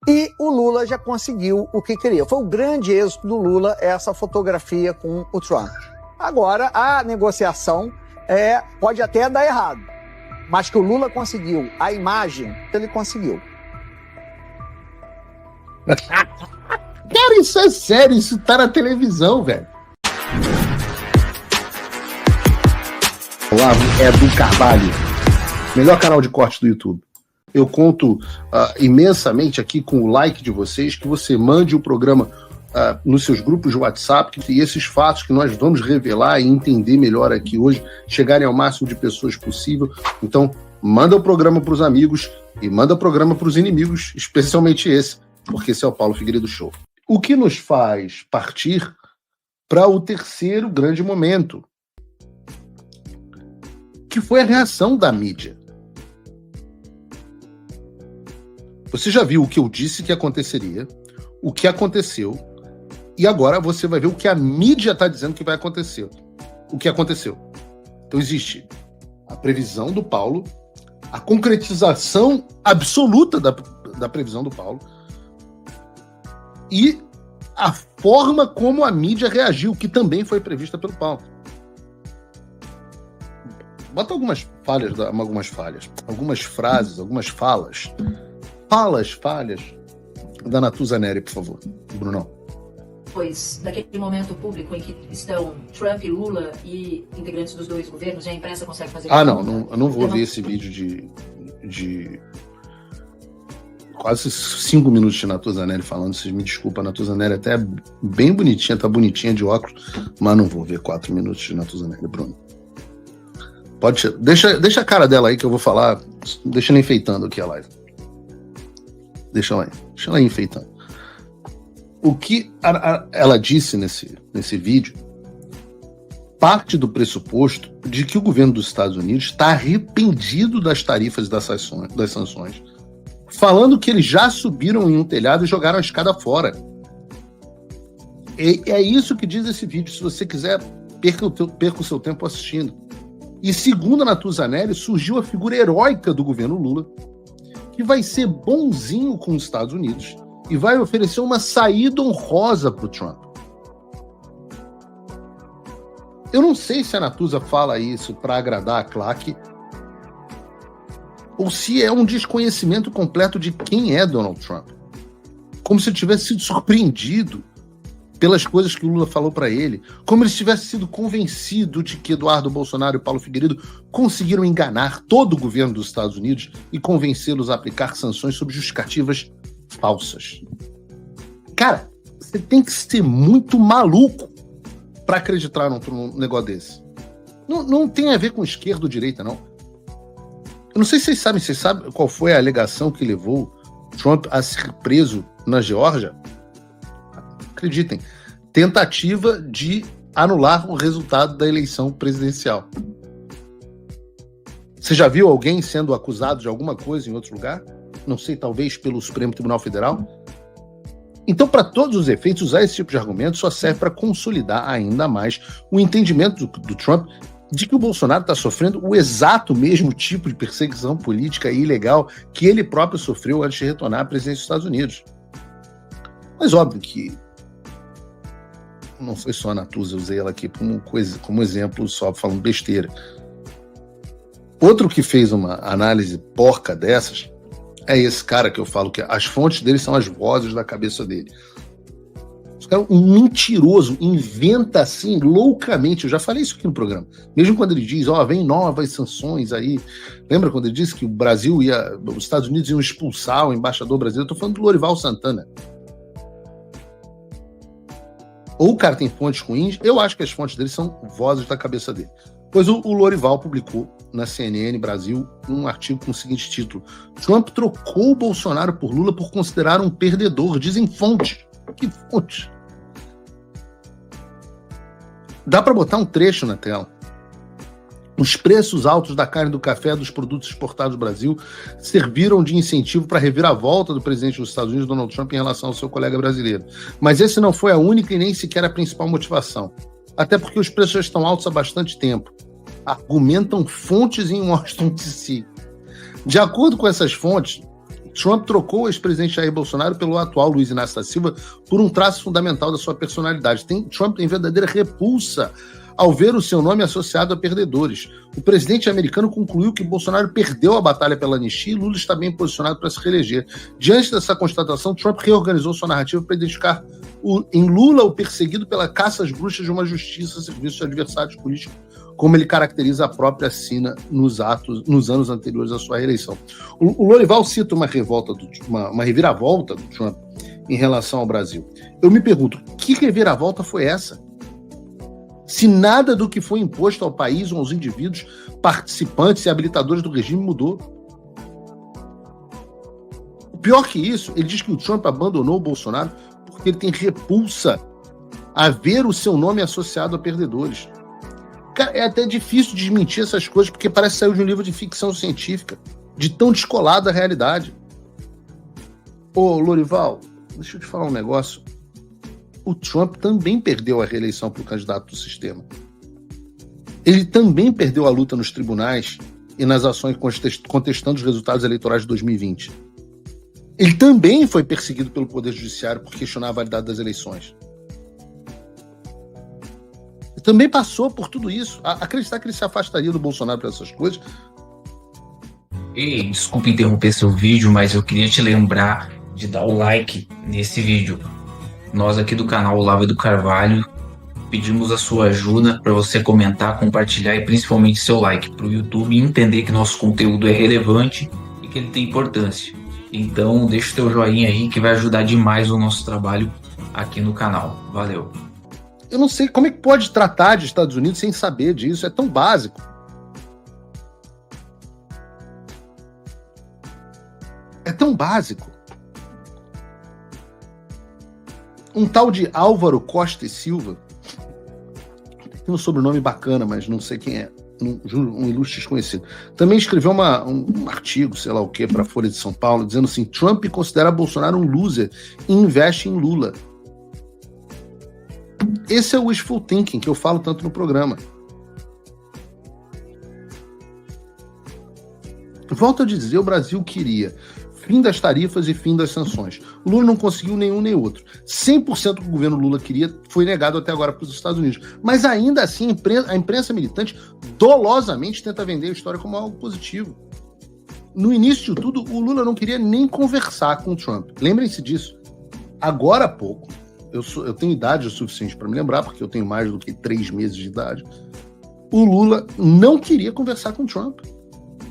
E o Lula já conseguiu o que queria. Foi o grande êxito do Lula, essa fotografia com o Trump. Agora, a negociação pode até dar errado, mas que o Lula conseguiu a imagem, ele conseguiu. Cara, isso é sério, isso tá na televisão, velho. Olavo Edu Carvalho, melhor canal de corte do YouTube. Eu conto imensamente aqui com o like de vocês, que você mande o programa nos seus grupos de WhatsApp, que esses fatos que nós vamos revelar e entender melhor aqui hoje, chegarem ao máximo de pessoas possível. Então, manda o programa para os amigos e manda o programa para os inimigos, especialmente esse, porque esse é o Paulo Figueiredo Show. O que nos faz partir para o terceiro grande momento, que foi a reação da mídia. Você já viu o que eu disse que aconteceria, o que aconteceu, e agora você vai ver o que a mídia está dizendo que vai acontecer. O que aconteceu. Então existe a previsão do Paulo, a concretização absoluta da previsão do Paulo e a forma como a mídia reagiu, que também foi prevista pelo Paulo. Bota algumas frases, algumas falas da Natuza Neri, por favor, Brunão. Pois, daquele momento público em que estão Trump e Lula e integrantes dos dois governos, e a imprensa consegue fazer... Eu não vou ver esse vídeo de quase 5 minutos de Natuza Neri falando. Vocês me desculpem, a Natuza Neri até é bem bonitinha, tá bonitinha de óculos, mas não vou ver 4 minutos de Natuza Neri, Bruno. Deixa a cara dela aí que eu vou falar, deixa ela enfeitando aqui a live. Deixa ela enfeitando. O que ela disse nesse vídeo parte do pressuposto de que o governo dos Estados Unidos está arrependido das tarifas e das sanções, falando que eles já subiram em um telhado e jogaram a escada fora. É isso que diz esse vídeo. Se você quiser, perca o seu tempo assistindo. E segundo a Natuza Neri, surgiu a figura heróica do governo Lula, que vai ser bonzinho com os Estados Unidos e vai oferecer uma saída honrosa para o Trump. Eu não sei se a Natuza fala isso para agradar a claque ou se é um desconhecimento completo de quem é Donald Trump. Como se ele tivesse sido surpreendido pelas coisas que o Lula falou para ele, como ele tivesse sido convencido de que Eduardo Bolsonaro e Paulo Figueiredo conseguiram enganar todo o governo dos Estados Unidos e convencê-los a aplicar sanções sob justificativas falsas. Cara, você tem que ser muito maluco para acreditar num negócio desse. Não tem a ver com esquerda ou direita, não. Eu não sei se vocês sabem qual foi a alegação que levou Trump a ser preso na Geórgia? Acreditem, tentativa de anular o resultado da eleição presidencial. Você já viu alguém sendo acusado de alguma coisa em outro lugar? Não sei, talvez pelo Supremo Tribunal Federal? Então, para todos os efeitos, usar esse tipo de argumento só serve para consolidar ainda mais o entendimento do Trump de que o Bolsonaro está sofrendo o exato mesmo tipo de perseguição política e ilegal que ele próprio sofreu antes de retornar à presidência dos Estados Unidos. Mas óbvio que não foi só a Natuza, eu usei ela aqui como exemplo, só falando besteira. Outro que fez uma análise porca dessas é esse cara que eu falo que as fontes dele são as vozes da cabeça dele. Esse cara é um mentiroso, inventa assim loucamente. Eu já falei isso aqui no programa. Mesmo quando ele diz, vem novas sanções aí. Lembra quando ele disse que os Estados Unidos iam expulsar o embaixador brasileiro? Eu tô falando do Lorival Santana. Ou o cara tem fontes ruins, eu acho que as fontes dele são vozes da cabeça dele. Pois o Lorival publicou na CNN Brasil um artigo com o seguinte título: Trump trocou o Bolsonaro por Lula por considerar um perdedor, dizem fontes. Que fonte? Dá para botar um trecho na tela. Os preços altos da carne, do café e dos produtos exportados do Brasil serviram de incentivo para rever a volta do presidente dos Estados Unidos, Donald Trump, em relação ao seu colega brasileiro. Mas esse não foi a única e nem sequer a principal motivação. Até porque os preços já estão altos há bastante tempo. Argumentam fontes em Washington, D.C. De acordo com essas fontes, Trump trocou o ex-presidente Jair Bolsonaro pelo atual Luiz Inácio da Silva por um traço fundamental da sua personalidade. Trump tem verdadeira repulsa ao ver o seu nome associado a perdedores. O presidente americano concluiu que Bolsonaro perdeu a batalha pela anistia e Lula está bem posicionado para se reeleger. Diante dessa constatação, Trump reorganizou sua narrativa para identificar em Lula o perseguido pela caça às bruxas de uma justiça a serviço de adversários políticos, como ele caracteriza a própria sina nos anos anteriores à sua reeleição. O Lorival cita uma reviravolta do Trump em relação ao Brasil. Eu me pergunto, que reviravolta foi essa? Se nada do que foi imposto ao país ou aos indivíduos, participantes e habilitadores do regime mudou. O pior que isso, ele diz que o Trump abandonou o Bolsonaro porque ele tem repulsa a ver o seu nome associado a perdedores. Cara, é até difícil desmentir essas coisas, porque parece que saiu de um livro de ficção científica, de tão descolado da realidade. Ô, Lorival, deixa eu te falar um negócio. O Trump também perdeu a reeleição para o candidato do sistema. Ele também perdeu a luta nos tribunais e nas ações contestando os resultados eleitorais de 2020. Ele também foi perseguido pelo Poder Judiciário por questionar a validade das eleições. Ele também passou por tudo isso. Acreditar que ele se afastaria do Bolsonaro por essas coisas. Ei, desculpa interromper seu vídeo, mas eu queria te lembrar de dar o like nesse vídeo. Nós aqui do canal Olavo do Carvalho pedimos a sua ajuda para você comentar, compartilhar e principalmente seu like para o YouTube entender que nosso conteúdo é relevante e que ele tem importância. Então deixa o teu joinha aí que vai ajudar demais o nosso trabalho aqui no canal. Valeu. Eu não sei como é que pode tratar de Estados Unidos sem saber disso, é tão básico. É tão básico. Um tal de Álvaro Costa e Silva, tem um sobrenome bacana, mas não sei quem é, um ilustre desconhecido, também escreveu um artigo, sei lá o que, para a Folha de São Paulo, dizendo assim: Trump considera Bolsonaro um loser e investe em Lula. Esse é o wishful thinking que eu falo tanto no programa. Volto a dizer, o Brasil queria fim das tarifas e fim das sanções. O Lula não conseguiu nenhum nem outro. 100% que o governo Lula queria foi negado até agora para os Estados Unidos. Mas ainda assim, a imprensa militante dolosamente tenta vender a história como algo positivo. No início de tudo, o Lula não queria nem conversar com o Trump. Lembrem-se disso. Agora há pouco, eu tenho idade o suficiente para me lembrar, porque eu tenho mais do que 3 meses de idade, o Lula não queria conversar com o Trump.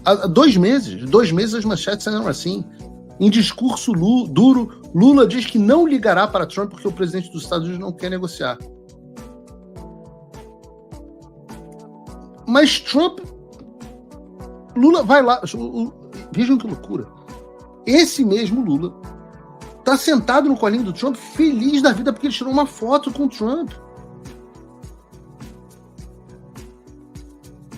Há 2 meses as manchetes eram assim. Em discurso duro, Lula diz que não ligará para Trump porque o presidente dos Estados Unidos não quer negociar. Mas Lula vai lá, vejam que loucura. Esse mesmo Lula está sentado no colinho do Trump, feliz da vida porque ele tirou uma foto com o Trump.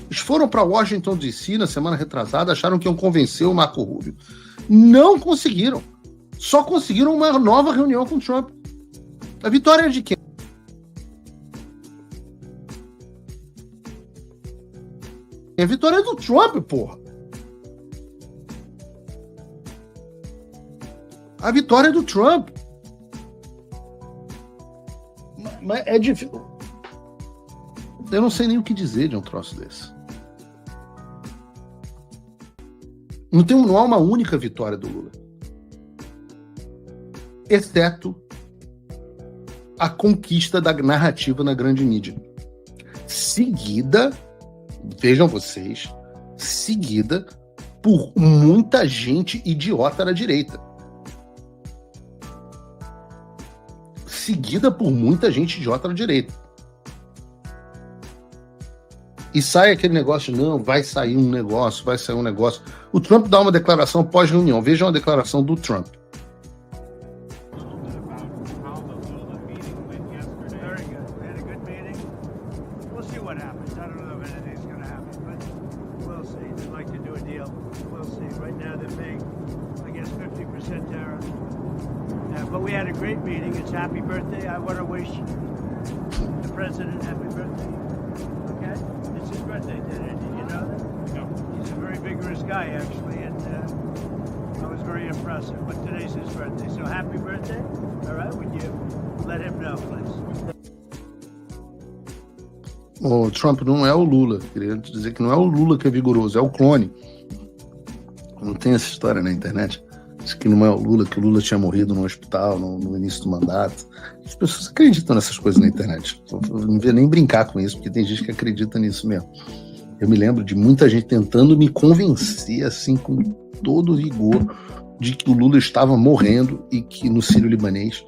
Eles foram para Washington DC na semana retrasada, acharam que iam convencer o Marco Rubio. Não conseguiram. Só conseguiram uma nova reunião com o Trump. A vitória é de quem? A vitória é do Trump, porra. A vitória é do Trump. Mas é difícil. Eu não sei nem o que dizer de um troço desse. Não há uma única vitória do Lula. Exceto a conquista da narrativa na grande mídia. Seguida, vejam vocês, seguida por muita gente idiota da direita. Seguida por muita gente idiota da direita. E sai aquele negócio, não, vai sair um negócio. O Trump dá uma declaração pós-reunião. Vejam a declaração do Trump. But we had a great meeting. It's happy birthday. I want to wish the president happy birthday. Okay? It's his birthday today. Did you know that? No. He's a very vigorous guy, actually, and I was very very impressive. But today's his birthday, so happy birthday. All right, would you let him know, please? O Trump não é o Lula. Queria dizer que não é o Lula que é vigoroso, é o clone. Não tem essa história na internet. Diz que não é o Lula, que o Lula tinha morrido no hospital no início do mandato. As pessoas acreditam nessas coisas na internet. Não devia nem brincar com isso, porque tem gente que acredita nisso mesmo. Eu me lembro de muita gente tentando me convencer, assim, com todo vigor, de que o Lula estava morrendo e que no Sírio-Libanês,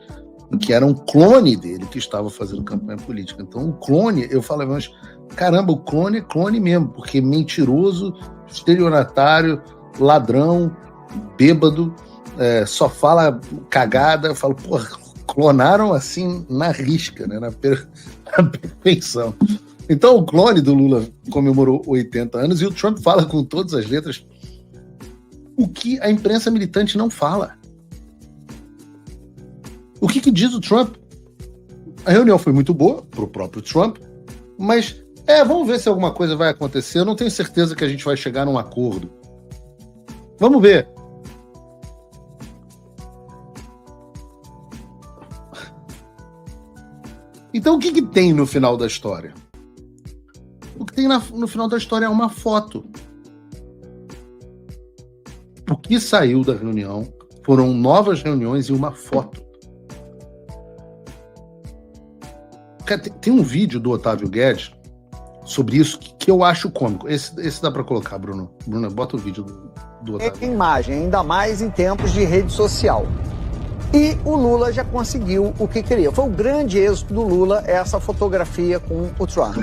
que era um clone dele que estava fazendo campanha política. Então, o clone, eu falava, mas caramba, o clone é clone mesmo, porque mentiroso, estelionatário, ladrão, bêbado, só fala cagada. Eu falo, porra, clonaram assim na risca, né, na perfeição. Então, o clone do Lula comemorou 80 anos e o Trump fala com todas as letras o que a imprensa militante não fala. O que diz o Trump? A reunião foi muito boa para o próprio Trump, mas vamos ver se alguma coisa vai acontecer. Eu não tenho certeza que a gente vai chegar num acordo. Vamos ver. Então, o que tem no final da história? O que tem no final da história é uma foto. O que saiu da reunião foram novas reuniões e uma foto. Tem um vídeo do Otávio Guedes sobre isso que eu acho cômico. Esse dá para colocar, Bruno. Bruno, bota o vídeo do Otávio. Imagem, ainda mais em tempos de rede social. E o Lula já conseguiu o que queria. Foi o grande êxito do Lula essa fotografia com o Trump.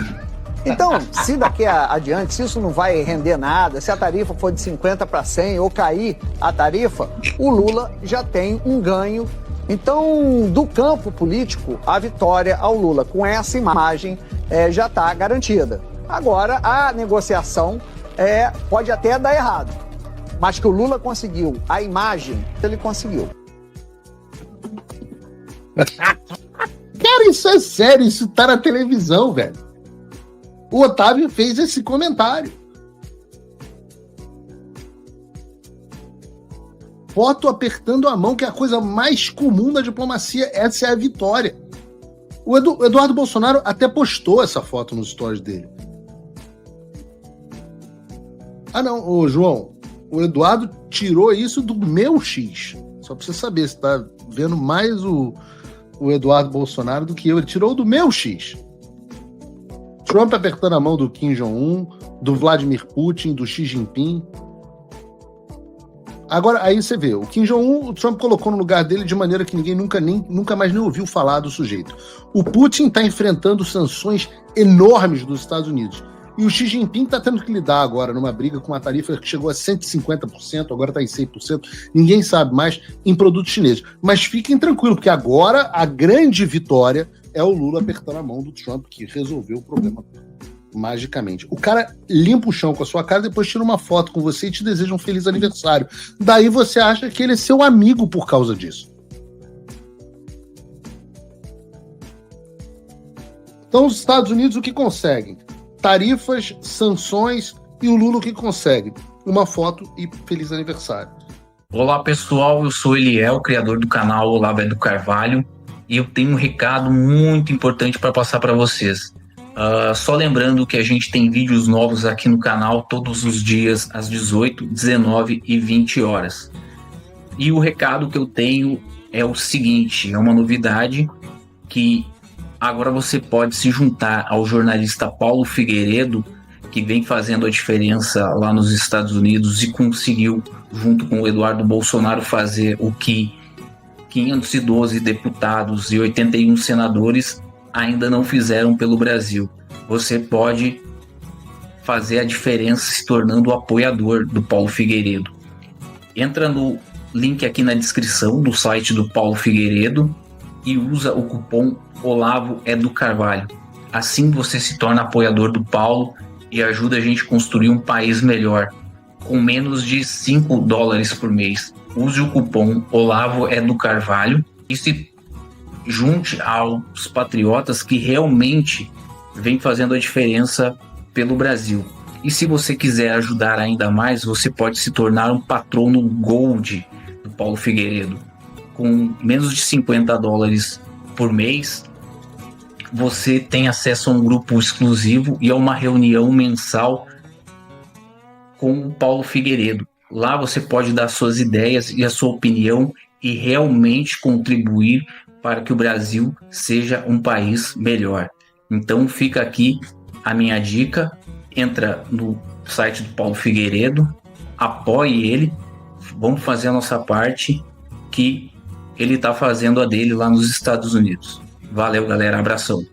Então, se daqui adiante, se isso não vai render nada, se a tarifa for de 50 para 100 ou cair a tarifa, o Lula já tem um ganho. Então, do campo político, a vitória ao Lula com essa imagem já está garantida. Agora, a negociação pode até dar errado, mas que o Lula conseguiu a imagem, ele conseguiu. Cara, isso é sério, isso tá na televisão, velho. O Otávio fez esse comentário. Foto apertando a mão, que é a coisa mais comum da diplomacia. Essa é a vitória. O Eduardo Bolsonaro até postou essa foto nos stories dele. Ah, não, ô João, o Eduardo tirou isso do meu X. Só pra você saber, você tá vendo mais o Eduardo Bolsonaro do que eu. Ele tirou do meu X. Trump apertando a mão do Kim Jong-un, do Vladimir Putin, do Xi Jinping. Agora, aí você vê, o Kim Jong-un, o Trump colocou no lugar dele de maneira que ninguém nunca mais nem ouviu falar do sujeito. O Putin está enfrentando sanções enormes dos Estados Unidos. E o Xi Jinping está tendo que lidar agora numa briga com uma tarifa que chegou a 150%, agora está em 100%, ninguém sabe mais, em produtos chineses. Mas fiquem tranquilos, porque agora a grande vitória é o Lula apertando a mão do Trump, que resolveu o problema magicamente. O cara limpa o chão com a sua cara, depois tira uma foto com você e te deseja um feliz aniversário. Daí você acha que ele é seu amigo por causa disso. Então os Estados Unidos o que conseguem? Tarifas, sanções, e o Lula o que consegue? Uma foto e feliz aniversário. Olá pessoal, eu sou Eliel, criador do canal Olavo é do Carvalho, e eu tenho um recado muito importante para passar para vocês. Só lembrando que a gente tem vídeos novos aqui no canal todos os dias às 18, 19 e 20 horas. E o recado que eu tenho é o seguinte, é uma novidade que agora você pode se juntar ao jornalista Paulo Figueiredo, que vem fazendo a diferença lá nos Estados Unidos e conseguiu, junto com o Eduardo Bolsonaro, fazer o que 512 deputados e 81 senadores ainda não fizeram pelo Brasil. Você pode fazer a diferença se tornando apoiador do Paulo Figueiredo. Entra no link aqui na descrição do site do Paulo Figueiredo e usa o cupom Olavo é do Carvalho. Assim você se torna apoiador do Paulo e ajuda a gente a construir um país melhor, com menos de $5 por mês. Use o cupom Olavo é do Carvalho e se junte aos patriotas que realmente vêm fazendo a diferença pelo Brasil. E se você quiser ajudar ainda mais, você pode se tornar um patrono Gold do Paulo Figueiredo com menos de $50 por mês, você tem acesso a um grupo exclusivo e a uma reunião mensal com o Paulo Figueiredo. Lá você pode dar suas ideias e a sua opinião e realmente contribuir para que o Brasil seja um país melhor. Então fica aqui a minha dica, entra no site do Paulo Figueiredo, apoie ele, vamos fazer a nossa parte, que ele está fazendo a dele lá nos Estados Unidos. Valeu, galera, abração.